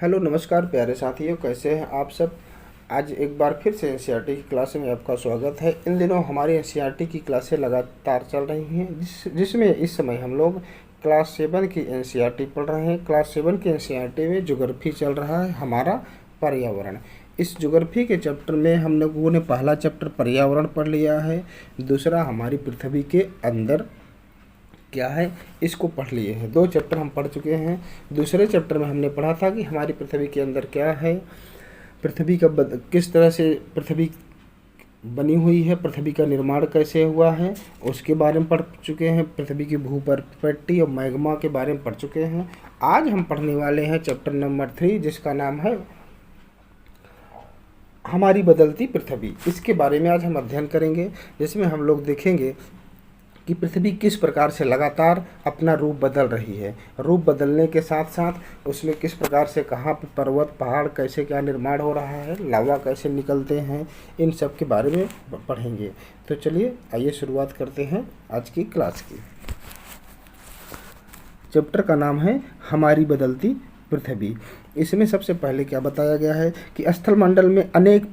Hello नमस्कार प्यारे साथियों, कैसे हैं आप सब। आज एक बार फिर से एनसीईआरटी की क्लास में आपका स्वागत है। इन दिनों हमारी एनसीईआरटी की क्लासें लगातार चल रही हैं जिसमें इस समय हम लोग क्लास 7 की एनसीईआरटी पढ़ रहे हैं। क्लास 7 की एनसीईआरटी में ज्योग्राफी चल रहा है हमारा पर्यावरण। इस ज्योग्राफी के चैप्टर में हम लोगों ने पहला चैप्टर पर्यावरण पढ़ लिया है, दूसरा हमारी पृथ्वी के अंदर क्या है इसको पढ़ लिए हैं। 2 चैप्टर हम पढ़ चुके हैं। दूसरे चैप्टर में हमने पढ़ा था कि हमारी पृथ्वी के अंदर क्या है, पृथ्वी का किस तरह से पृथ्वी बनी हुई है, पृथ्वी का निर्माण कैसे हुआ है उसके बारे में पढ़ चुके हैं। पृथ्वी की भूपर्पट्टी और मैग्मा के बारे में पढ़ चुके हैं। आज हम पढ़ने वाले हैं चैप्टर नंबर 3 जिसका नाम है हमारी बदलती पृथ्वी। इसके बारे में आज हम अध्ययन करेंगे, जिसमें हम लोग देखेंगे कि पृथ्वी किस प्रकार से लगातार अपना रूप बदल रही है। रूप बदलने के साथ साथ उसमें किस प्रकार से कहाँ पर पर्वत पहाड़ कैसे क्या निर्माण हो रहा है, लावा कैसे निकलते हैं, इन सब के बारे में पढ़ेंगे। तो चलिए आइए शुरुआत करते हैं आज की क्लास की। चैप्टर का नाम है हमारी बदलती पृथ्वी। इसमें सबसे पहले क्या बताया गया है कि स्थलमंडल में अनेक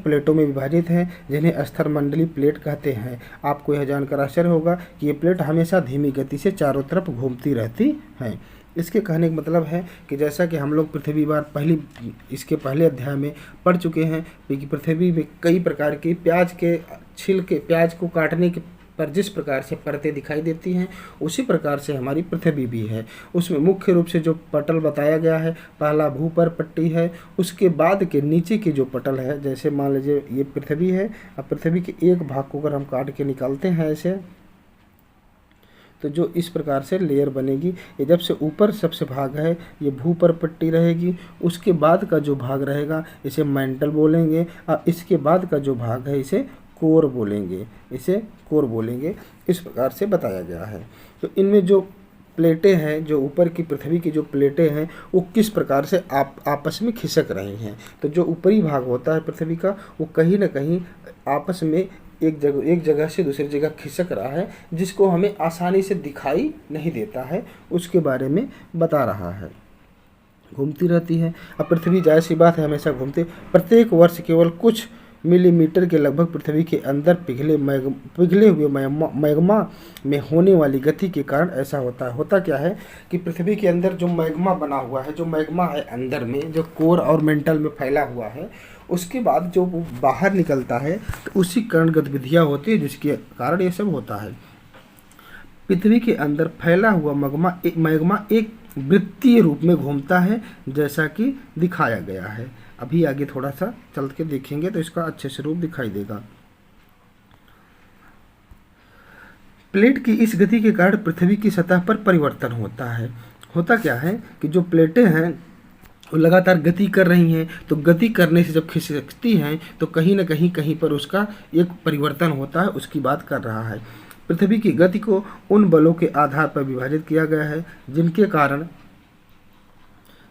प्लेटों में विभाजित हैं, जिन्हें स्थलमंडलीय प्लेट कहते हैं। आपको यह जानकर आश्चर्य होगा कि ये प्लेट हमेशा धीमी गति से चारों तरफ घूमती रहती हैं। इसके कहने का मतलब है कि जैसा कि हम लोग इसके पहले अध्याय में पढ़ चुके हैं कि पृथ्वी में कई प्रकार की प्याज को काटने के पर जिस प्रकार से परतें दिखाई देती हैं, उसी प्रकार से हमारी पृथ्वी भी है। उसमें मुख्य रूप से जो पटल बताया गया है, पहला भूपर्पट्टी है, उसके बाद के नीचे की जो पटल है, जैसे मान लीजिए ये पृथ्वी है। अब पृथ्वी के एक भाग को अगर हम काट के निकालते हैं ऐसे, तो जो इस प्रकार से लेयर बनेगी, ये जब से ऊपर सबसे भाग है ये भूपर्पट्टी रहेगी। उसके बाद का जो भाग रहेगा इसे मैंटल बोलेंगे, और इसके बाद का जो भाग है इसे कोर बोलेंगे। इस प्रकार से बताया गया है। तो इनमें जो प्लेटें हैं, जो ऊपर की पृथ्वी की जो प्लेटें हैं, वो किस प्रकार से आपस में खिसक रही हैं। तो जो ऊपरी भाग होता है पृथ्वी का, वो कहीं ना कहीं आपस में एक जगह से दूसरी जगह खिसक रहा है, जिसको हमें आसानी से दिखाई नहीं देता है, उसके बारे में बता रहा है। घूमती रहती है। अब पृथ्वी जाहिर सी बात है हमेशा घूमते। प्रत्येक वर्ष केवल कुछ मिलीमीटर के लगभग पृथ्वी के अंदर पिघले हुए मैग्मा में होने वाली गति के कारण ऐसा होता है। होता क्या है कि पृथ्वी के अंदर जो मैग्मा बना हुआ है, जो मैग्मा है अंदर में, जो कोर और मेंटल में फैला हुआ है, उसके बाद जो वो बाहर निकलता है तो उसी कारण गतिविधियाँ होती है, जिसके कारण ये सब होता है। पृथ्वी के अंदर फैला हुआ मैग्मा एक वृत्तीय रूप में घूमता है, जैसा कि दिखाया गया है। अभी आगे थोड़ा सा चल के देखेंगे तो इसका अच्छे से रूप दिखाई देगा। प्लेट की इस गति के कारण पृथ्वी की सतह पर परिवर्तन होता है। होता क्या है कि जो प्लेटें हैं वो लगातार गति कर रही हैं, तो गति करने से जब खिसकती हैं तो कहीं ना कहीं पर उसका एक परिवर्तन होता है, उसकी बात कर रहा है। पृथ्वी की गति को उन बलों के आधार पर विभाजित किया गया है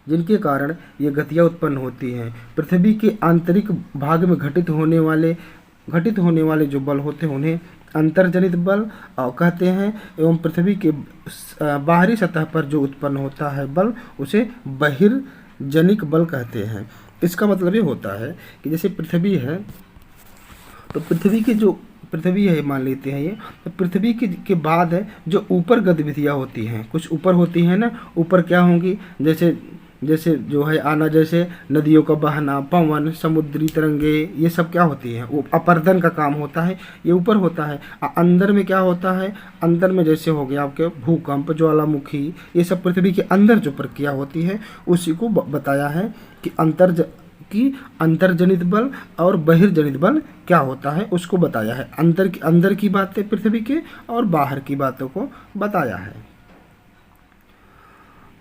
जिनके कारण ये गतियाँ उत्पन्न होती हैं। पृथ्वी के आंतरिक भाग में घटित होने वाले जो बल होते हैं उन्हें अंतर्जनित बल कहते हैं, एवं पृथ्वी के बाहरी सतह पर जो उत्पन्न होता है बल उसे बहिर्जनिक बल कहते हैं। इसका मतलब ये होता है कि जैसे पृथ्वी है, तो पृथ्वी है मान लेते हैं ये, तो पृथ्वी के बाद है जो ऊपर गतिविधियाँ होती हैं, कुछ ऊपर होती हैं ना। ऊपर क्या होंगी, जैसे जो है आना, जैसे नदियों का बहना, पवन, समुद्री तरंगे, ये सब क्या होती हैं, वो अपर्दन का काम होता है, ये ऊपर होता है। अंदर में क्या होता है, अंदर में जैसे हो गया आपके भूकंप, ज्वालामुखी, ये सब पृथ्वी के अंदर जो प्रक्रिया होती है उसी को बताया है कि अंतर्जनित बल और बहिर्जनित बल क्या होता है, उसको बताया है। अंदर की बातें पृथ्वी के और बाहर की बातों को बताया है।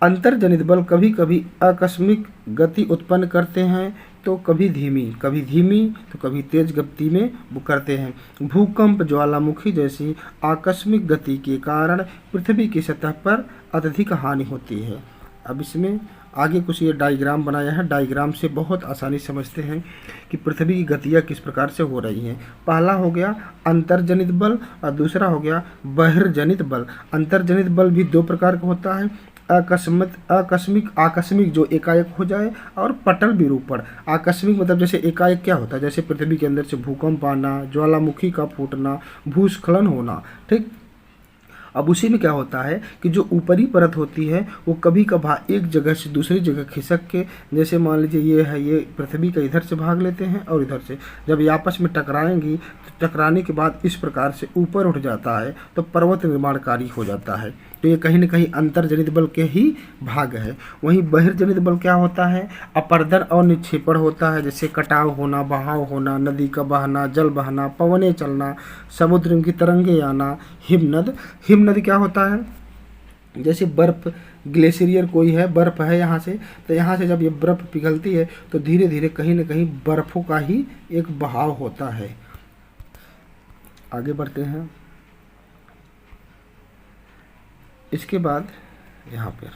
अंतर्जनित बल कभी कभी आकस्मिक गति उत्पन्न करते हैं, तो कभी धीमी तो कभी तेज गति में वो करते हैं। भूकंप, ज्वालामुखी जैसी आकस्मिक गति के कारण पृथ्वी की सतह पर अत्यधिक हानि होती है। अब इसमें आगे कुछ ये डायग्राम बनाया है। डायग्राम से बहुत आसानी समझते हैं कि पृथ्वी की गतियाँ किस प्रकार से हो रही हैं। पहला हो गया अंतर्जनित बल और दूसरा हो गया बहिर्जनित बल। अंतर्जनित बल भी 2 प्रकार का होता है, आकस्मिक जो एकाएक हो जाए, और पटल विरूपण। आकस्मिक मतलब जैसे एकाएक क्या होता है, जैसे पृथ्वी के अंदर से भूकंप आना, ज्वालामुखी का फूटना, भूस्खलन होना, ठीक। अब उसी में क्या होता है कि जो ऊपरी परत होती है वो कभी कभार एक जगह से दूसरी जगह खिसक के, जैसे मान लीजिए ये है, ये पृथ्वी का इधर से भाग लेते हैं और इधर से, जब ये आपस में टकराएंगी तो टकराने के बाद इस प्रकार से ऊपर उठ जाता है तो पर्वत निर्माणकारी हो जाता है। तो ये कहीं न कहीं अंतर्जनित बल के ही भाग है। वहीं बहिर्जनित बल क्या होता है, अपर्दन और निक्षेपण होता है, जैसे कटाव होना, बहाव होना, नदी का बहना, जल बहना, पवनें चलना, समुद्र की तरंगे आना, हिमनद। हिमनद क्या होता है, जैसे बर्फ़, ग्लेशियर कोई है, बर्फ़ है यहाँ से, तो यहाँ से जब ये बर्फ़ पिघलती है तो धीरे धीरे कहीं न कहीं बर्फ़ों का ही एक बहाव होता है। आगे बढ़ते हैं। इसके बाद यहाँ पर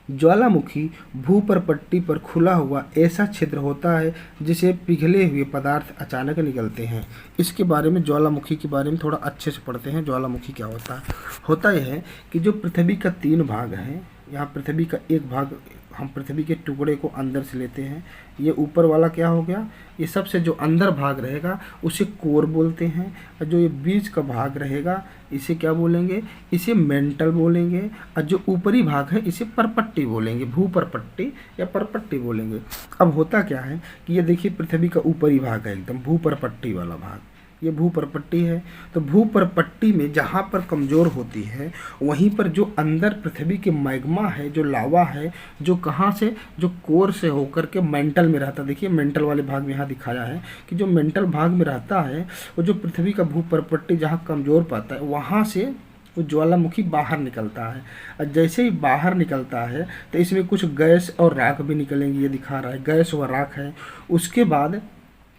ज्वालामुखी भूपरपट्टी पर खुला हुआ ऐसा छिद्र होता है जिसे पिघले हुए पदार्थ अचानक निकलते हैं। इसके बारे में, ज्वालामुखी के बारे में थोड़ा अच्छे से पढ़ते हैं। ज्वालामुखी क्या होता है? होता यह है कि जो पृथ्वी का 3 भाग है, यहाँ पृथ्वी का एक भाग, हम पृथ्वी के टुकड़े को अंदर से लेते हैं, ये ऊपर वाला क्या हो गया, ये सबसे जो अंदर भाग रहेगा उसे कोर बोलते हैं, और जो ये बीच का भाग रहेगा इसे क्या बोलेंगे, इसे मेंटल बोलेंगे, और जो ऊपरी भाग है इसे परपट्टी बोलेंगे, भूपरपट्टी या परपट्टी बोलेंगे। अब होता क्या है कि ये देखिए पृथ्वी का ऊपरी भाग है एकदम भूपरपट्टी वाला भाग, ये भूपरपट्टी है। तो भूपरपट्टी में जहाँ पर कमज़ोर होती है वहीं पर जो अंदर पृथ्वी के मैग्मा है, जो लावा है, जो कहाँ से, जो कोर से होकर के मेंटल में रहता है। देखिए मेंटल वाले भाग में यहाँ दिखाया है कि जो मेंटल भाग में रहता है वो जो पृथ्वी का भूपरपट्टी जहाँ कमज़ोर पाता है वहाँ से वो ज्वालामुखी बाहर निकलता है। और जैसे ही बाहर निकलता है तो इसमें कुछ गैस और राख भी निकलेंगी, ये दिखा रहा है, गैस और राख है। उसके बाद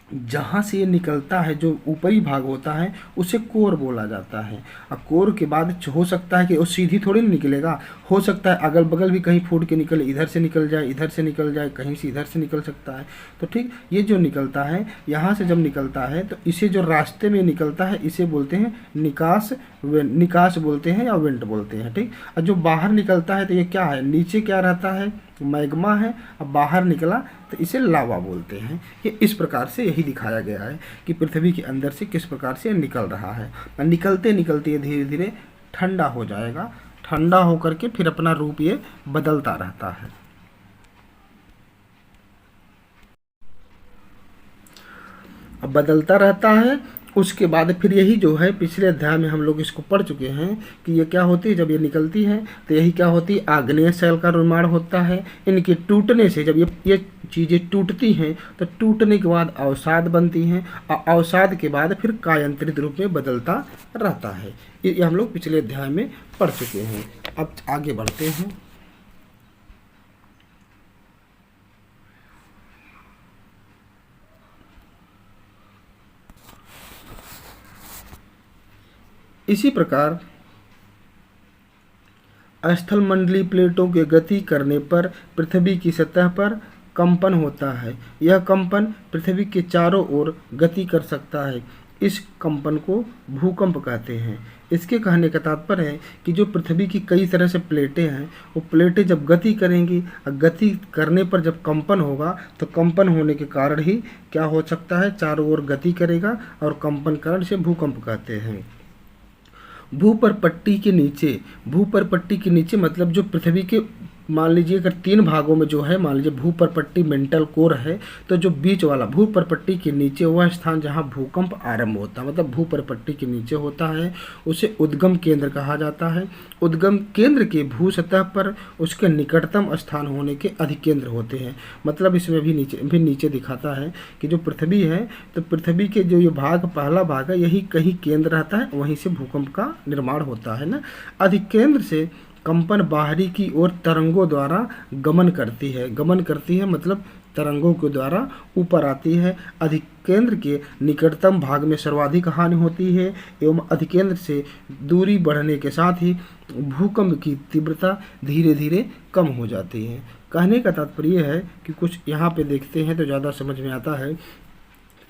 जहाँ से ये निकलता है जो ऊपरी भाग होता है उसे कोर बोला जाता है। और कोर के बाद हो सकता है कि वो सीधी थोड़ी नहीं निकलेगा, हो सकता है अगल बगल भी कहीं फूट के निकले, इधर से निकल जाए, इधर से निकल जाए, कहीं से इधर से निकल सकता है। तो ठीक, ये जो निकलता है यहाँ से जब निकलता है तो इसे जो रास्ते में निकलता है इसे बोलते हैं निकास, निकास बोलते हैं या वेंट बोलते हैं, ठीक। और जो बाहर निकलता है तो ये क्या है, नीचे क्या रहता है, मैग्मा है, अब बाहर निकला तो इसे लावा बोलते हैं। ये इस प्रकार से यही दिखाया गया है कि पृथ्वी के अंदर से किस प्रकार से निकल रहा है। निकलते निकलते ये धीरे धीरे ठंडा हो जाएगा, ठंडा होकर के फिर अपना रूप ये बदलता रहता है। अब बदलता रहता है, उसके बाद फिर यही जो है पिछले अध्याय में हम लोग इसको पढ़ चुके हैं कि ये क्या होती है, जब ये निकलती है तो यही क्या होती है, आग्नेय शैल का निर्माण होता है। इनके टूटने से जब ये चीज़ें टूटती हैं तो टूटने के बाद अवसाद बनती हैं, और अवसाद के बाद फिर कायांतरित रूप में बदलता रहता है। ये हम लोग पिछले अध्याय में पढ़ चुके हैं। अब आगे बढ़ते हैं। इसी प्रकार स्थलमंडलीय प्लेटों के गति करने पर पृथ्वी की सतह पर कंपन होता है। यह कंपन पृथ्वी के चारों ओर गति कर सकता है। इस कंपन को भूकंप कहते हैं। इसके कहने का तात्पर्य है कि जो पृथ्वी की कई तरह से प्लेटें हैं, वो प्लेटें जब गति करेंगी, गति करने पर जब कंपन होगा तो कंपन होने के कारण ही क्या हो सकता है, चारों ओर गति करेगा, और कंपन कारण से भूकंप कहते हैं। भूपरपट्टी के नीचे मतलब जो पृथ्वी के, मान लीजिए अगर 3 भागों में जो है, मान लीजिए भूपरपट्टी मेंटल कोर है, तो जो बीच वाला भूपरपट्टी के नीचे वह स्थान जहां भूकंप आरंभ होता है, मतलब भूपरपट्टी के नीचे होता है, उसे उद्गम केंद्र कहा जाता है। उद्गम केंद्र के भू सतह पर उसके निकटतम स्थान होने के अधिकेंद्र होते हैं। मतलब इसमें भी नीचे दिखाता है कि जो पृथ्वी है तो पृथ्वी के जो ये भाग, पहला भाग है, यही कहीं केंद्र रहता है, वहीं से भूकंप का निर्माण होता है ना। अधिकेंद्र से कंपन बाहरी की ओर तरंगों द्वारा गमन करती है, मतलब तरंगों के द्वारा ऊपर आती है। अधिकेंद्र के निकटतम भाग में सर्वाधिक हानि होती है एवं अधिकेंद्र से दूरी बढ़ने के साथ ही भूकंप की तीव्रता धीरे धीरे कम हो जाती है। कहने का तात्पर्य है कि कुछ यहाँ पे देखते हैं तो ज़्यादा समझ में आता है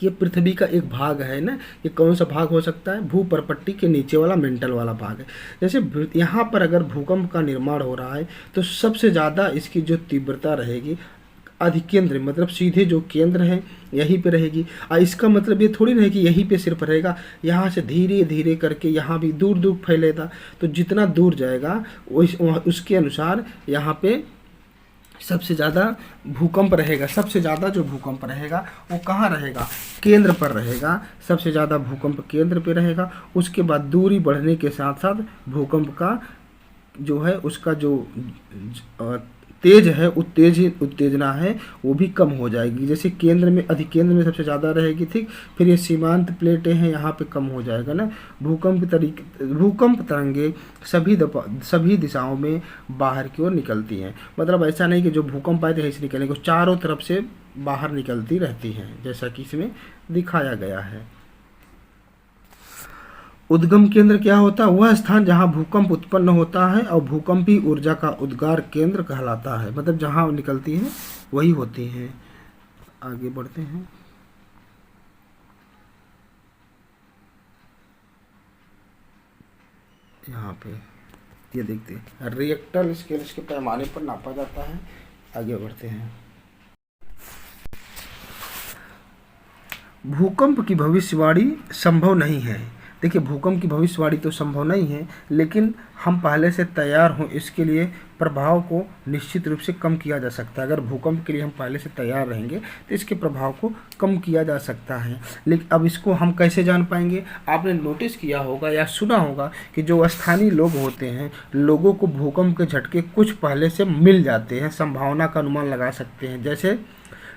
ये पृथ्वी का एक भाग है ना। ये कौन सा भाग हो सकता है? भूपर्पट्टी के नीचे वाला मेंटल वाला भाग है। जैसे यहाँ पर अगर भूकंप का निर्माण हो रहा है तो सबसे ज़्यादा इसकी जो तीव्रता रहेगी अधिकेंद्र, मतलब सीधे जो केंद्र है यहीं पे रहेगी। इसका मतलब ये थोड़ी ना है कि यहीं पे सिर्फ रहेगा, यहाँ से धीरे धीरे करके यहाँ भी दूर दूर फैलेगा। तो जितना दूर जाएगा उसके अनुसार यहाँ पे सबसे ज़्यादा भूकंप रहेगा। सबसे ज़्यादा जो भूकंप रहेगा वो कहाँ रहेगा? केंद्र पर रहेगा। सबसे ज़्यादा भूकंप केंद्र पे रहेगा। उसके बाद दूरी बढ़ने के साथ साथ भूकंप का जो है उसका जो तेज है उत्तेजना है वो भी कम हो जाएगी। जैसे केंद्र में अधिकेंद्र में सबसे ज़्यादा रहेगी, ठीक। फिर ये सीमांत प्लेटें हैं यहाँ पे कम हो जाएगा ना। भूकंप तरंगे सभी दिशाओं में बाहर की ओर निकलती हैं। मतलब ऐसा नहीं कि जो भूकंप आए थे ऐसे निकलेंगे, चारों तरफ से बाहर निकलती रहती हैं, जैसा कि इसमें दिखाया गया है। उद्गम केंद्र क्या होता है? वह स्थान जहां भूकंप उत्पन्न होता है और भूकंपी ऊर्जा का उद्गार केंद्र कहलाता है। मतलब जहां निकलती है वही होती है। आगे बढ़ते हैं। यहाँ पे ये देखते हैं, रिएक्टर स्केल इसके पैमाने पर नापा जाता है। आगे बढ़ते हैं। भूकंप की भविष्यवाणी संभव नहीं है। देखिए, भूकंप की भविष्यवाणी तो संभव नहीं है, लेकिन हम पहले से तैयार हों इसके लिए प्रभाव को निश्चित रूप से कम किया जा सकता है। अगर भूकंप के लिए हम पहले से तैयार रहेंगे तो इसके प्रभाव को कम किया जा सकता है। लेकिन अब इसको हम कैसे जान पाएंगे? आपने नोटिस किया होगा या सुना होगा कि जो स्थानीय लोग होते हैं, लोगों को भूकंप के झटके कुछ पहले से मिल जाते हैं, संभावना का अनुमान लगा सकते हैं। जैसे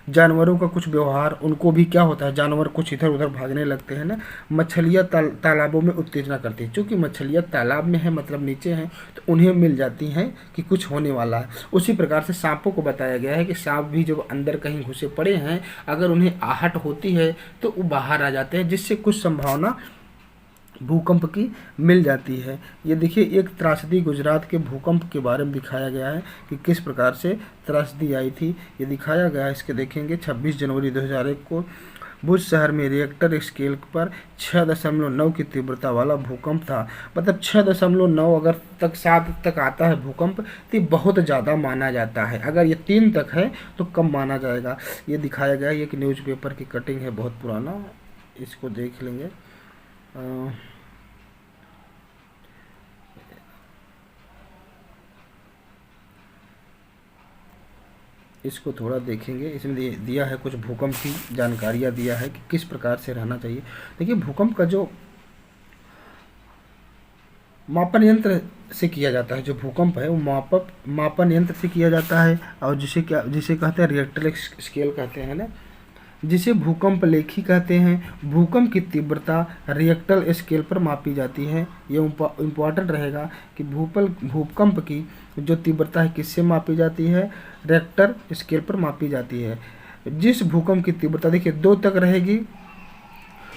जानवरों का कुछ व्यवहार, उनको भी क्या होता है, जानवर कुछ इधर उधर भागने लगते हैं ना। मछलियाँ तालाबों में उत्तेजना करती हैं, क्योंकि मछलियाँ तालाब में है मतलब नीचे हैं, तो उन्हें मिल जाती हैं कि कुछ होने वाला है। उसी प्रकार से सांपों को बताया गया है कि सांप भी जब अंदर कहीं घुसे पड़े हैं, अगर उन्हें आहट होती है तो वो बाहर आ जाते हैं, जिससे कुछ संभावना भूकंप की मिल जाती है। ये देखिए, एक त्रासदी गुजरात के भूकंप के बारे में दिखाया गया है कि किस प्रकार से त्रासदी आई थी। ये दिखाया गया है, इसके देखेंगे। 26 जनवरी 2001 को भुज शहर में रिएक्टर स्केल पर 6.9 की तीव्रता वाला भूकंप था। मतलब 6.9 अगर 7 तक आता है भूकंप तो बहुत ज़्यादा माना जाता है। अगर ये 3 तक है तो कम माना जाएगा। ये दिखाया गया है। ये कि न्यूज़पेपर की कटिंग है, बहुत पुराना, इसको देख लेंगे। इसको थोड़ा देखेंगे। इसमें दिया है कुछ भूकंप की जानकारियाँ दिया है कि किस प्रकार से रहना चाहिए। देखिए, भूकंप का जो मापन यंत्र से किया जाता है, जो भूकंप है वो मापन यंत्र से किया जाता है, और जिसे कहते हैं रिएक्टर स्केल कहते हैं ना, जिसे भूकंप लेखी कहते हैं। भूकंप की तीव्रता रिएक्टर स्केल पर मापी जाती है। ये इम्पॉर्टेंट रहेगा कि भूकंप की जो तीव्रता है किससे मापी जाती है? रिएक्टर स्केल पर मापी जाती है। जिस भूकंप की तीव्रता देखिए 2 तक रहेगी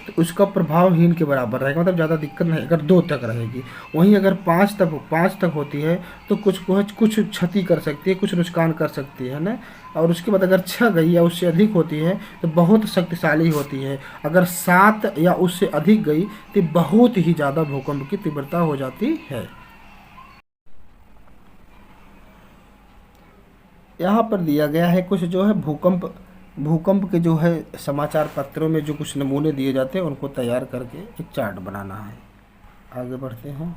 तो उसका प्रभावहीन के बराबर रहेगा, मतलब ज़्यादा दिक्कत नहीं अगर 2 तक रहेगी। वहीं अगर 5 तक होती है तो कुछ क्षति कर सकती है, कुछ नुकसान कर सकती है ना। और उसके बाद अगर 6 गई या उससे अधिक होती है तो बहुत शक्तिशाली होती है। अगर 7 या उससे अधिक गई तो बहुत ही ज़्यादा भूकंप की तीव्रता हो जाती है। यहाँ पर दिया गया है कुछ जो है भूकंप के जो है समाचार पत्रों में जो कुछ नमूने दिए जाते हैं उनको तैयार करके एक चार्ट बनाना है। आगे बढ़ते हैं।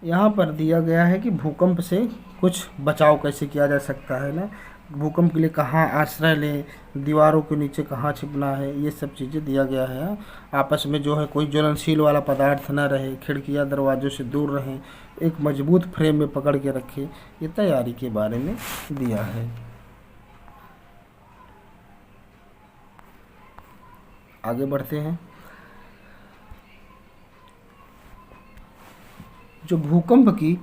यहाँ पर दिया गया है कि भूकंप से कुछ बचाव कैसे किया जा सकता है ना। भूकंप के लिए कहाँ आश्रय लें, दीवारों के नीचे कहाँ छिपना है, ये सब चीज़ें दिया गया है। आपस में जो है कोई ज्वलनशील वाला पदार्थ ना रहे, खिड़कियाँ दरवाजों से दूर रहें, एक मजबूत फ्रेम में पकड़ के रखें। ये तैयारी के बारे में दिया है। आगे बढ़ते हैं। जो भूकंप की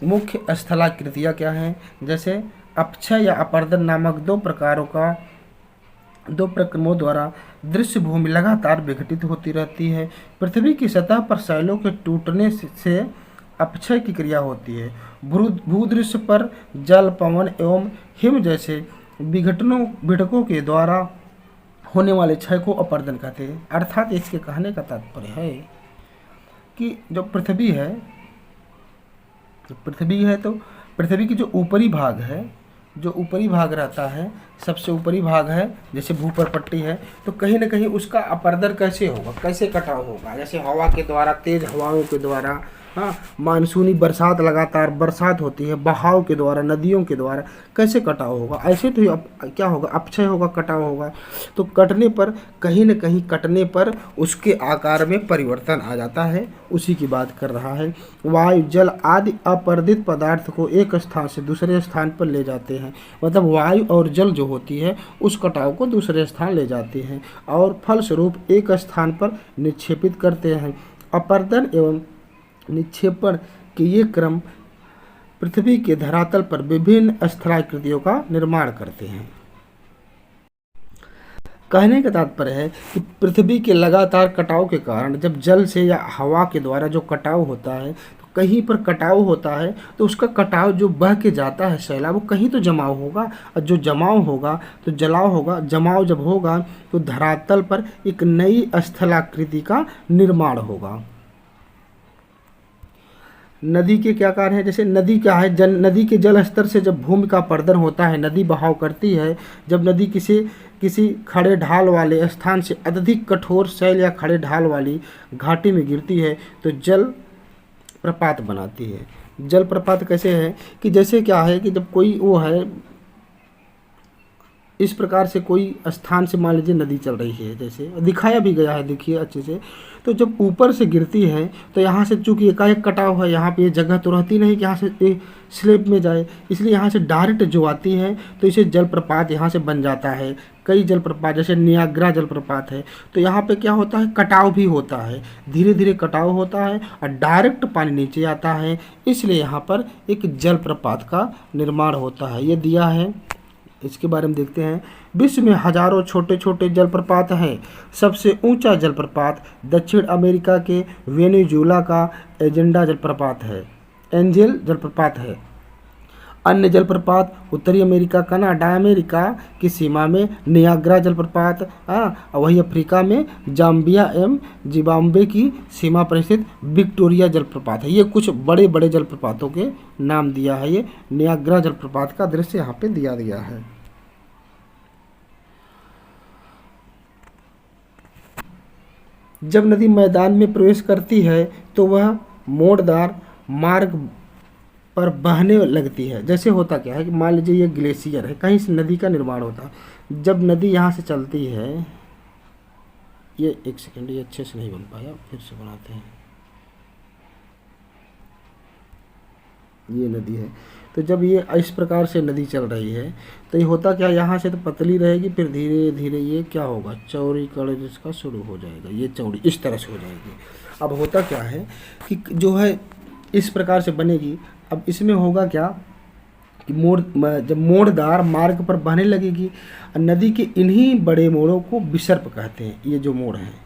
मुख्य स्थलाकृतियाँ क्या हैं? जैसे अपक्षय या अपरदन नामक 2 प्रक्रमों द्वारा दृश्य भूमि लगातार विघटित होती रहती है। पृथ्वी की सतह पर शैलों के टूटने से अपक्षय की क्रिया होती है। भूदृश्य पर जल, पवन एवं हिम जैसे विघटकों के द्वारा होने वाले क्षय को अपर्दन कहते हैं। अर्थात इसके कहने का तात्पर्य है कि जो पृथ्वी है तो पृथ्वी की जो ऊपरी भाग है, जो ऊपरी भाग रहता है, सबसे ऊपरी भाग है, जैसे भूपर पट्टी है, तो कहीं ना कहीं उसका अपर्दन कैसे होगा, कैसे कटाव होगा, जैसे हवा के द्वारा, तेज हवाओं के द्वारा, हाँ, मानसूनी बरसात, लगातार बरसात होती है, बहाव के द्वारा, नदियों के द्वारा कैसे कटाव होगा, ऐसे तो क्या होगा, अपक्षय होगा, कटाव होगा। तो कटने पर, कहीं न कहीं कटने पर उसके आकार में परिवर्तन आ जाता है, उसी की बात कर रहा है। वायु, जल आदि अपर्दित पदार्थ को एक स्थान से दूसरे स्थान पर ले जाते हैं, मतलब वायु और जल जो होती है उस कटाव को दूसरे स्थान ले जाते हैं और फलस्वरूप एक स्थान पर निक्षेपित करते हैं। अपर्दन एवं निक्षेपण के ये क्रम पृथ्वी के धरातल पर विभिन्न स्थलाकृतियों का निर्माण करते हैं। कहने का तात्पर्य है कि पृथ्वी के लगातार कटाव के कारण जब जल से या हवा के द्वारा जो कटाव होता है, तो कहीं पर कटाव होता है तो उसका कटाव जो बह के जाता है सैलाब, वो कहीं तो जमाव होगा, और जो जमाव होगा तो जलाव होगा। जमाव जब होगा तो धरातल पर एक नई स्थलाकृति का निर्माण होगा। नदी के क्या कार्य है, जैसे नदी क्या है, नदी के जल स्तर से जब भूमि का अपरदन होता है, नदी बहाव करती है, जब नदी किसी खड़े ढाल वाले स्थान से अत्यधिक कठोर शैल या खड़े ढाल वाली घाटी में गिरती है तो जल प्रपात बनाती है। जल प्रपात कैसे है कि जैसे क्या है कि जब कोई वो है, इस प्रकार से कोई स्थान से मान लीजिए नदी चल रही है, जैसे दिखाया भी गया है, देखिए अच्छे से, तो जब ऊपर से गिरती है तो यहाँ से चूंकि एकाएक कटाव है, यहाँ पे ये जगह तो रहती नहीं कि यहाँ से स्लेब में जाए, इसलिए यहाँ से डायरेक्ट जो आती है तो इसे जलप्रपात यहाँ से बन जाता है। कई जलप्रपात जैसे नियाग्रा जलप्रपात है, तो यहाँ पे क्या होता है, कटाव भी होता है, धीरे धीरे कटाव होता है और डायरेक्ट पानी नीचे आता है, इसलिए यहाँ पर एक जलप्रपात का निर्माण होता है। ये दिया है, इसके बारे में देखते हैं। विश्व में हजारों छोटे छोटे जलप्रपात हैं। सबसे ऊंचा जलप्रपात दक्षिण अमेरिका के वेनेजुएला का एजेंडा जलप्रपात है, एंजेल जलप्रपात है। अन्य जलप्रपात उत्तरी अमेरिका, कनाडा, अमेरिका की सीमा में नियाग्रा जलप्रपात, वही अफ्रीका में जाम्बिया एवं जिम्बाब्वे की सीमा पर स्थित विक्टोरिया जलप्रपात है। ये कुछ बड़े बड़े जलप्रपातों के नाम दिया है। ये नियाग्रा जलप्रपात का दृश्य यहाँ पे दिया गया है। जब नदी मैदान में प्रवेश करती है तो वह मोड़दार मार्ग पर बहने लगती है। जैसे होता क्या है कि मान लीजिए ये ग्लेशियर है, कहीं से नदी का निर्माण होता है। जब नदी यहाँ से चलती है, ये एक सेकंड, ये अच्छे से नहीं बन पाया, फिर से बनाते हैं। ये नदी है, तो जब ये इस प्रकार से नदी चल रही है तो ये होता क्या, यहाँ से तो पतली रहेगी, फिर धीरे धीरे ये क्या होगा, चौड़ी कड़ जिसका शुरू हो जाएगा, ये चौड़ी इस तरह से हो जाएगी। अब होता क्या है कि जो है इस प्रकार से बनेगी। अब इसमें होगा क्या कि जब मोड़दार मार्ग पर बहने लगेगी, नदी के इन्हीं बड़े मोड़ों को विसर्प कहते हैं। ये जो मोड़ हैं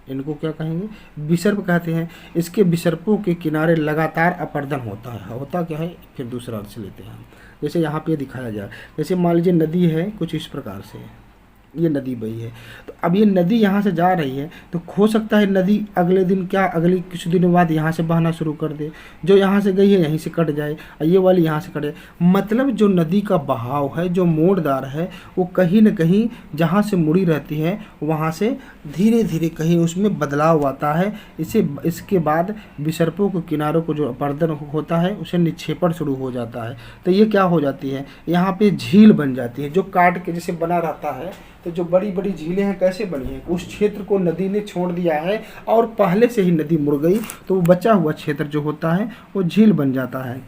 इनको क्या कहेंगे, विसर्प कहते हैं। इसके विसर्पों के किनारे लगातार अपरदन होता है। होता क्या है, फिर दूसरा अर्थ लेते हैं। जैसे यहाँ पे दिखाया गया, जैसे मान लीजिए नदी है कुछ इस प्रकार से, ये नदी बही है, तो अब ये नदी यहाँ से जा रही है, तो हो सकता है नदी अगले दिन क्या, अगले कुछ दिनों बाद यहाँ से बहना शुरू कर दे, जो यहाँ से गई है यहीं से कट जाए और ये वाली यहाँ से कट जाए। मतलब जो नदी का बहाव है, जो मोड़दार है, वो कहीं न कहीं जहाँ से मुड़ी रहती है वहाँ से धीरे धीरे कहीं उसमें बदलाव आता है। इसके बाद विसर्पों के किनारों को जो अपरदन होता है उसे निक्षेपण शुरू हो जाता है। तो ये क्या हो जाती है, यहाँ पे झील बन जाती है, जो काट के जैसे बना रहता है। तो जो बड़ी बड़ी झीलें हैं कैसे बनी हैं, उस क्षेत्र को नदी ने छोड़ दिया है और पहले से ही नदी मुड़ गई, तो वो बचा हुआ क्षेत्र जो होता है वो झील बन जाता है।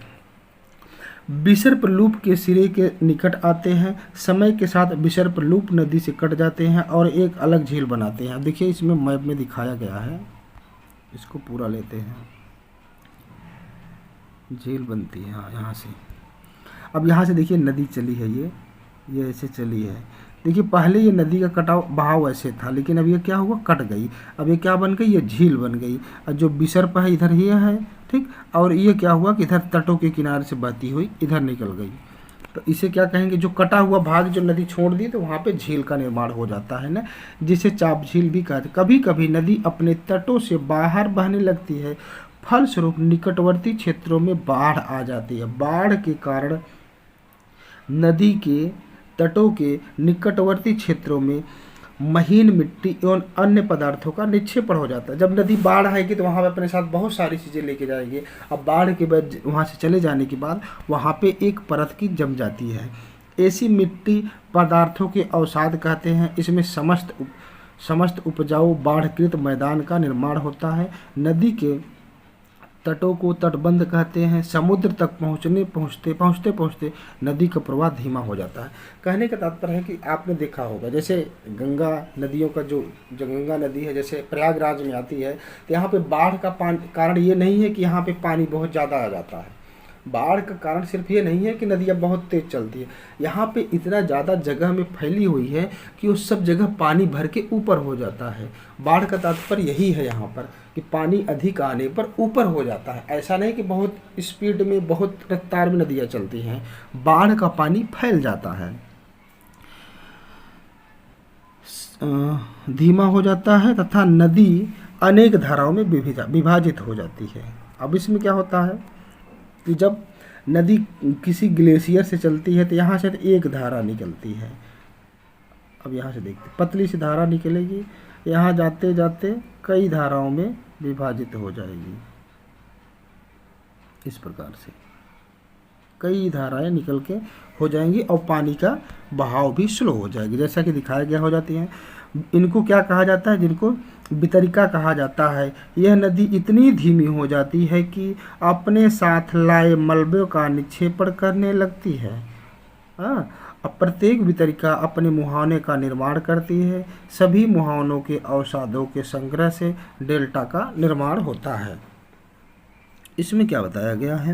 विसर्प लूप के सिरे के निकट आते हैं, समय के साथ विसर्प लूप नदी से कट जाते हैं और एक अलग झील बनाते हैं। देखिए इसमें मैप में दिखाया गया है, इसको पूरा लेते हैं। झील बनती है यहाँ से। अब यहाँ से देखिए नदी चली है, ये ऐसे चली है। देखिए पहले ये नदी का कटाव बहाव ऐसे था, लेकिन अब ये क्या हुआ, कट गई। अब ये क्या बन गई, ये झील बन गई। और जो विसर्प है इधर ये है, ठीक, और ये क्या हुआ कि इधर तटों के किनारे से बहती हुई इधर निकल गई। तो इसे क्या कहेंगे, जो कटा हुआ भाग जो नदी छोड़ दी तो वहाँ पे झील का निर्माण हो जाता है ना, जिसे चाप झील भी कहते हैं। कभी कभी नदी अपने तटों से बाहर बहने लगती है, फलस्वरूप निकटवर्ती क्षेत्रों में बाढ़ आ जाती है। बाढ़ के कारण नदी के तटों के निकटवर्ती क्षेत्रों में महीन मिट्टी एवं अन्य पदार्थों का निक्षेपण हो जाता है। जब नदी बाढ़ आएगी तो वहाँ पे अपने साथ बहुत सारी चीज़ें लेके जाएंगे। अब बाढ़ के बाद वहाँ से चले जाने के बाद वहाँ पे एक परत की जम जाती है। ऐसी मिट्टी पदार्थों के अवसाद कहते हैं। इसमें समस्त उपजाऊ बाढ़कृत मैदान का निर्माण होता है। नदी के तटों को तटबंध कहते हैं। समुद्र तक पहुँचते नदी का प्रवाह धीमा हो जाता है। कहने का तात्पर्य है कि आपने देखा होगा, जैसे गंगा नदियों का जो गंगा नदी है, जैसे प्रयागराज में आती है, तो यहाँ पे बाढ़ का कारण ये नहीं है कि यहाँ पे पानी बहुत ज़्यादा आ जाता है। बाढ़ का कारण सिर्फ ये नहीं है कि नदियाँ बहुत तेज़ चलती है, यहाँ पे इतना ज़्यादा जगह में फैली हुई है कि उस सब जगह पानी भर के ऊपर हो जाता है। बाढ़ का तात्पर्य यही है यहाँ पर कि पानी अधिक आने पर ऊपर हो जाता है। ऐसा नहीं कि बहुत स्पीड में, बहुत रफ्तार में नदियाँ चलती हैं, बाढ़ का पानी फैल जाता है, धीमा हो जाता है तथा नदी अनेक धाराओं में विभाजित हो जाती है। अब इसमें क्या होता है कि जब नदी किसी ग्लेशियर से चलती है तो यहाँ से एक धारा निकलती है। अब यहाँ से देखते, पतली सी धारा निकलेगी, यहाँ जाते जाते कई धाराओं में विभाजित हो जाएगी। इस प्रकार से कई धाराएं निकल के हो जाएंगी और पानी का बहाव भी स्लो हो जाएगी, जैसा कि दिखाया गया हो जाती हैं। इनको क्या कहा जाता है, जिनको वितरिका कहा जाता है। यह नदी इतनी धीमी हो जाती है कि अपने साथ लाए मलबे का निक्षेपण करने लगती है। अब प्रत्येक वितरिका अपने मुहाने का निर्माण करती है। सभी मुहानों के अवसादों के संग्रह से डेल्टा का निर्माण होता है। इसमें क्या बताया गया है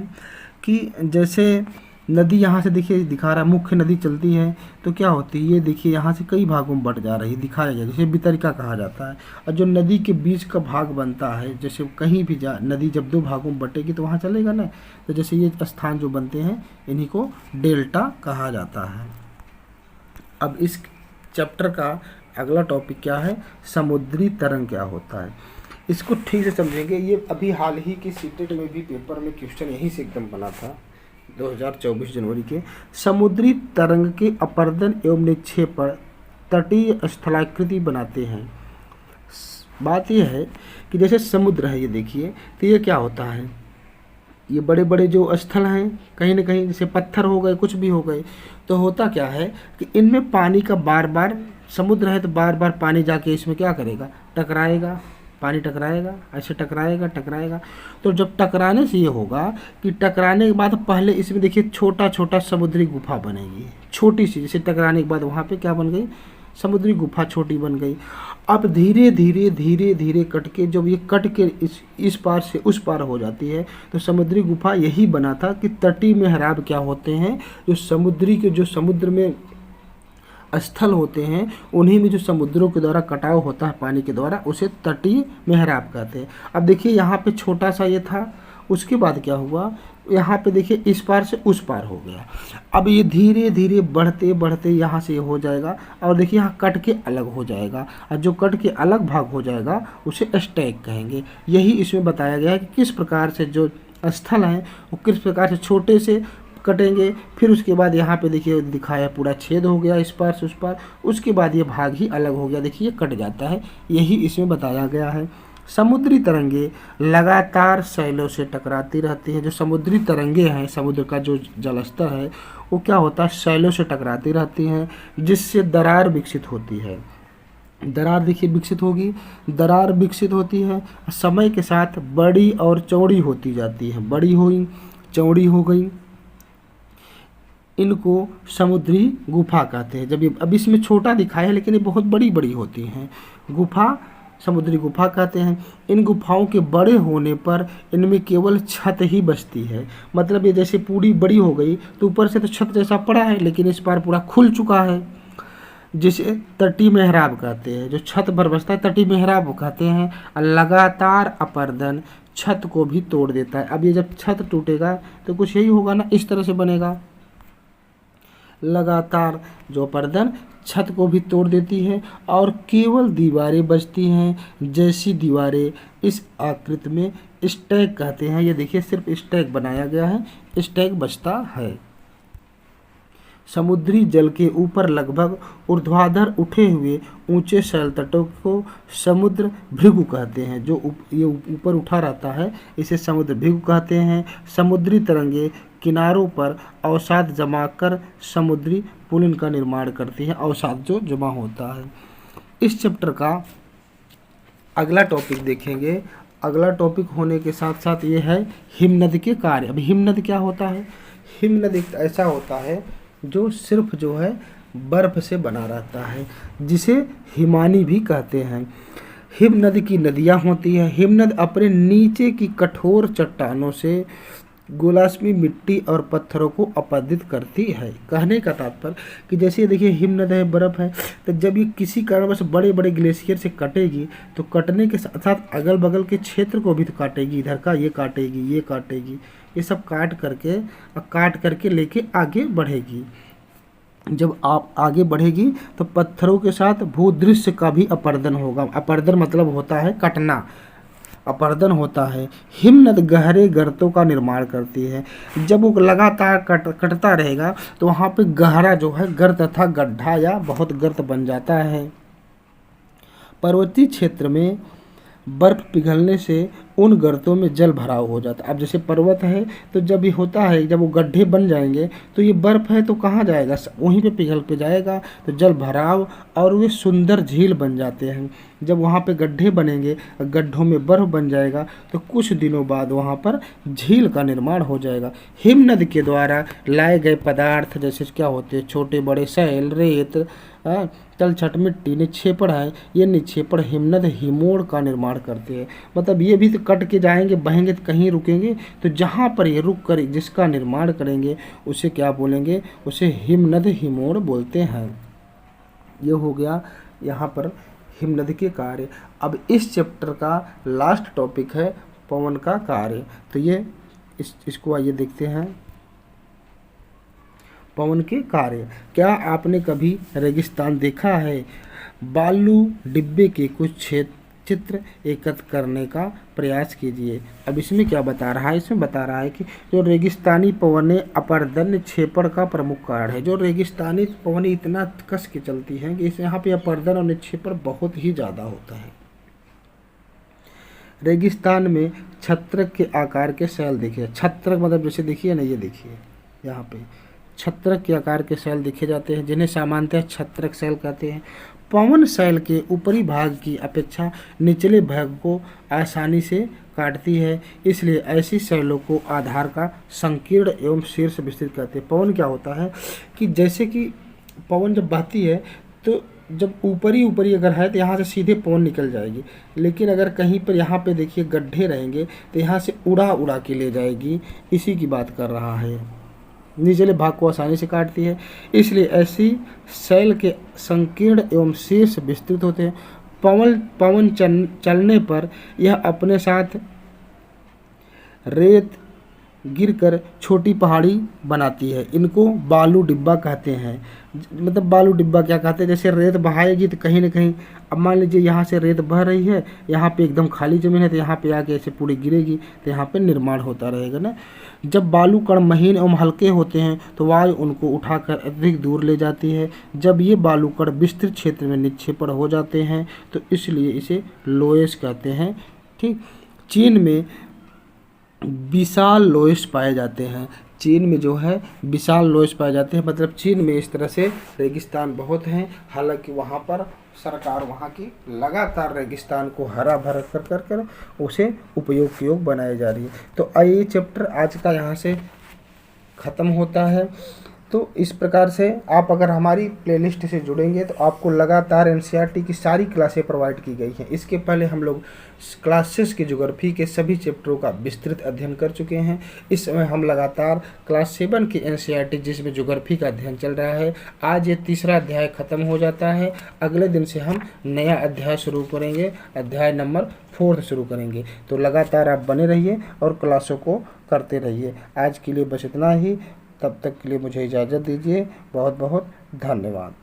कि जैसे नदी यहाँ से देखिए दिखा रहा है, मुख्य नदी चलती है तो क्या होती है, ये देखिए यहाँ से कई भागों में बट जा रही है, दिखाया गया, जैसे वितरिका कहा जाता है। और जो नदी के बीच का भाग बनता है, जैसे कहीं भी नदी जब दो भागों में बटेगी तो वहाँ चलेगा ना, तो जैसे ये स्थान जो बनते हैं इन्हीं को डेल्टा कहा जाता है। अब इस चैप्टर का अगला टॉपिक क्या है, समुद्री तरंग क्या होता है, इसको ठीक से समझेंगे। ये अभी हाल ही की सीटेट में भी पेपर में क्वेश्चन यहीं से एकदम बना था 2024 जनवरी के। समुद्री तरंग के अपर्दन एवं निक्षेपण तटीय स्थलाकृति बनाते हैं। बात यह है कि जैसे समुद्र है, ये देखिए, तो ये क्या होता है, ये बड़े बड़े जो स्थल हैं, कहीं ना कहीं जैसे पत्थर हो गए, कुछ भी हो गए, तो होता क्या है कि इनमें पानी का बार बार, समुद्र है तो बार बार पानी जाके इसमें क्या करेगा, टकराएगा, पानी टकराएगा, ऐसे टकराएगा। तो जब टकराने से ये होगा कि टकराने के बाद पहले इसमें देखिए छोटा छोटा समुद्री गुफा बनेगी, छोटी सी, जैसे टकराने के बाद वहाँ पे क्या बन गई, समुद्री गुफा छोटी बन गई। अब धीरे धीरे कट के, जब ये कट के इस पार से उस पार हो जाती है, तो समुद्री गुफा यही बना था कि तटीय मेहराब क्या होते हैं, जो समुद्र में स्थल होते हैं, उन्हीं में जो समुद्रों के द्वारा कटाव होता है पानी के द्वारा, उसे तटीय मेहराब कहते हैं। अब देखिए यहाँ पे छोटा सा ये था, उसके बाद क्या हुआ, यहाँ पे देखिए इस पार से उस पार हो गया। अब ये धीरे धीरे बढ़ते यहाँ से हो जाएगा, और देखिए यहाँ कट के अलग हो जाएगा, और जो कट के अलग भाग हो जाएगा उसे स्टैक कहेंगे। यही इसमें बताया गया है कि किस प्रकार से जो स्थल हैं वो किस प्रकार से छोटे से कटेंगे। फिर उसके बाद यहाँ पे देखिए दिखाया पूरा छेद हो गया इस पार से उस पार, उसके बाद ये भाग ही अलग हो गया, देखिए कट जाता है, यही इसमें बताया गया है। समुद्री तरंगे लगातार शैलों से टकराती रहती हैं। जो समुद्री तरंगे हैं, समुद्र का जो जलस्तर है वो क्या होता है, शैलों से टकराती रहती हैं, जिससे दरार विकसित होती है। दरार देखिए विकसित होगी, दरार विकसित होती है, समय के साथ बड़ी और चौड़ी होती जाती है, बड़ी हुई, चौड़ी हो गई, इनको समुद्री गुफा कहते हैं। जब ये अब इसमें छोटा दिखाया है लेकिन ये बहुत बड़ी बड़ी होती हैं, गुफा, समुद्री गुफा कहते हैं। इन गुफाओं के बड़े होने पर इनमें केवल छत ही बचती है, मतलब ये जैसे पूरी बड़ी हो गई तो ऊपर से तो छत जैसा पड़ा है, लेकिन इस बार पूरा खुल चुका है, जिसे तटीय मेहराब कहते हैं। जो छत पर बचता है तटीय मेहराब कहते हैं। लगातार अपर्दन छत को भी तोड़ देता है। अब ये जब छत टूटेगा तो कुछ यही होगा ना, इस तरह से बनेगा, लगातार जो अपर्दन छत को भी तोड़ देती है और केवल दीवारें बचती हैं, जैसी दीवारें इस आकृति में स्टैक कहते हैं। ये देखिए सिर्फ स्टैक बनाया गया है, स्टैक बचता है। समुद्री जल के ऊपर लगभग ऊर्ध्वाधर उठे हुए ऊंचे शैल तटों को समुद्र भृगु कहते हैं। जो ये ऊपर उठा रहता है इसे समुद्र भृगु कहते हैं। समुद्री तरंगे किनारों पर अवसाद जमा कर समुद्री पुलिन का निर्माण करती है, अवसाद जो जमा होता है। इस चैप्टर का अगला टॉपिक देखेंगे। अगला टॉपिक होने के साथ साथ ये है हिमनद के कार्य। अब हिमनद क्या होता है? हिमनद एक ऐसा होता है जो सिर्फ जो है बर्फ से बना रहता है, जिसे हिमानी भी कहते हैं। हिमनद की नदियाँ होती है। हिमनद अपने नीचे की कठोर चट्टानों से गोलाश्मी मिट्टी और पत्थरों को अपरदित करती है। कहने का तात्पर्य कि जैसे ये देखिए हिमनद है, बर्फ है, तो जब ये किसी कारणवश बड़े बड़े ग्लेशियर से कटेगी तो कटने के साथ साथ अगल बगल के क्षेत्र को भी तो काटेगी। इधर का ये काटेगी, ये काटेगी, ये सब काट करके लेके आगे बढ़ेगी। जब आप आगे बढ़ेगी तो पत्थरों के साथ भूदृश्य का भी अपरदन होगा। अपरदन मतलब होता है कटना, अपरदन होता है। हिमनद गहरे गर्तों का निर्माण करती है। जब वो लगातार कटता रहेगा तो वहाँ पे गहरा जो है गर्त तथा गड्ढा या बहुत गर्त बन जाता है। पर्वतीय क्षेत्र में बर्फ पिघलने से उन गर्तों में जल भराव हो जाता है। अब जैसे पर्वत है तो जब ये होता है, जब वो गड्ढे बन जाएंगे तो ये बर्फ है तो कहाँ जाएगा? वहीं पे पिघल के जाएगा, तो जल भराव और वे सुंदर झील बन जाते हैं। जब वहाँ पे गड्ढे बनेंगे, गड्ढों में बर्फ बन जाएगा तो कुछ दिनों बाद वहाँ पर झील का निर्माण हो जाएगा। हिमनद के द्वारा लाए गए पदार्थ जैसे क्या होते हैं, छोटे बड़े शैल, रेत, तलछट, मिट्टी, निक्षेपण है। ये निक्षेपण हिमनद हिमोड़ का निर्माण करते हैं। मतलब ये भी तो कट के जाएंगे, बहेंगे तो कहीं रुकेंगे, तो जहाँ पर ये रुक कर जिसका निर्माण करेंगे उसे क्या बोलेंगे? उसे हिमनद हिमोड़ बोलते हैं। ये हो गया यहाँ पर हिमनद के कार्य। अब इस चैप्टर का लास्ट टॉपिक है पवन का कार्य। तो ये इसको आइए देखते हैं। पवन के कार्य। क्या आपने कभी रेगिस्तान देखा है? बालू डिब्बे के कुछ चित्र एकत्र करने का प्रयास कीजिए। अब इसमें क्या बता रहा है? इसमें बता रहा है कि जो रेगिस्तानी पवनें अपरदन निक्षेपण का प्रमुख कारण है। जो रेगिस्तानी पवनें इतना कस के चलती हैं कि इस यहाँ पे अपरदन और निक्षेपण बहुत ही ज़्यादा होता है। रेगिस्तान में छत्रक के आकार के शैल देखिए। छत्रक मतलब जैसे देखिए ना, ये देखिए यहाँ पे छत्रक के आकार के शैल देखे जाते हैं, जिन्हें सामान्यतः छत्रक शैल कहते हैं। पवन शैल के ऊपरी भाग की अपेक्षा निचले भाग को आसानी से काटती है, इसलिए ऐसी शैलों को आधार का संकीर्ण एवं शीर्ष विस्तृत कहते हैं। पवन क्या होता है कि जैसे कि पवन जब बहती है तो जब ऊपरी अगर है तो यहाँ से सीधे पवन निकल जाएगी, लेकिन अगर कहीं पर यहाँ पे देखिए गड्ढे रहेंगे तो यहाँ से उड़ा के ले जाएगी। इसी की बात कर रहा है। निचले भाग को आसानी से काटती है, इसलिए ऐसी शैल के संकीर्ण एवं शीर्ष विस्तृत होते हैं। पवन चलने पर यह अपने साथ रेत गिरकर छोटी पहाड़ी बनाती है। इनको बालू डिब्बा कहते हैं। मतलब बालू डिब्बा क्या कहते हैं? जैसे रेत बहाएगी तो कहीं ना कहीं, अब मान लीजिए यहाँ से रेत बह रही है, यहाँ पे एकदम खाली ज़मीन है, तो यहाँ पे आके ऐसे पूरी गिरेगी तो यहाँ पे निर्माण होता रहेगा ना। जब बालू कण महीन एवं हल्के होते हैं तो वायु उनको उठाकर अधिक दूर ले जाती है। जब ये बालू कण विस्तृत क्षेत्र में निक्षेपण हो जाते हैं तो इसलिए इसे लोएस कहते हैं। ठीक, चीन में विशाल लोएस पाए जाते हैं। चीन में जो है विशाल लोएस पाए जाते हैं। मतलब चीन में इस तरह से रेगिस्तान बहुत हैं, हालांकि वहाँ पर सरकार वहाँ की लगातार रेगिस्तान को हरा भरा कर उसे उपयोग के योग बनाई जा रही है। तो ये चैप्टर आज का यहाँ से ख़त्म होता है। तो इस प्रकार से आप अगर हमारी प्लेलिस्ट से जुड़ेंगे तो आपको लगातार एनसीईआरटी की सारी क्लासें प्रोवाइड की गई हैं। इसके पहले हम लोग क्लास 6 के ज्योग्राफी के सभी चैप्टरों का विस्तृत अध्ययन कर चुके हैं। इस समय हम लगातार क्लास 7 की एनसीईआरटी जिसमें ज्योग्राफी का अध्ययन चल रहा है, आज ये तीसरा अध्याय खत्म हो जाता है। अगले दिन से हम नया अध्याय शुरू करेंगे, अध्याय नंबर 4 शुरू करेंगे। तो लगातार आप बने रहिए और क्लासों को करते रहिए। आज के लिए बस इतना ही। तब तक के लिए मुझे इजाज़त दीजिए। बहुत बहुत धन्यवाद।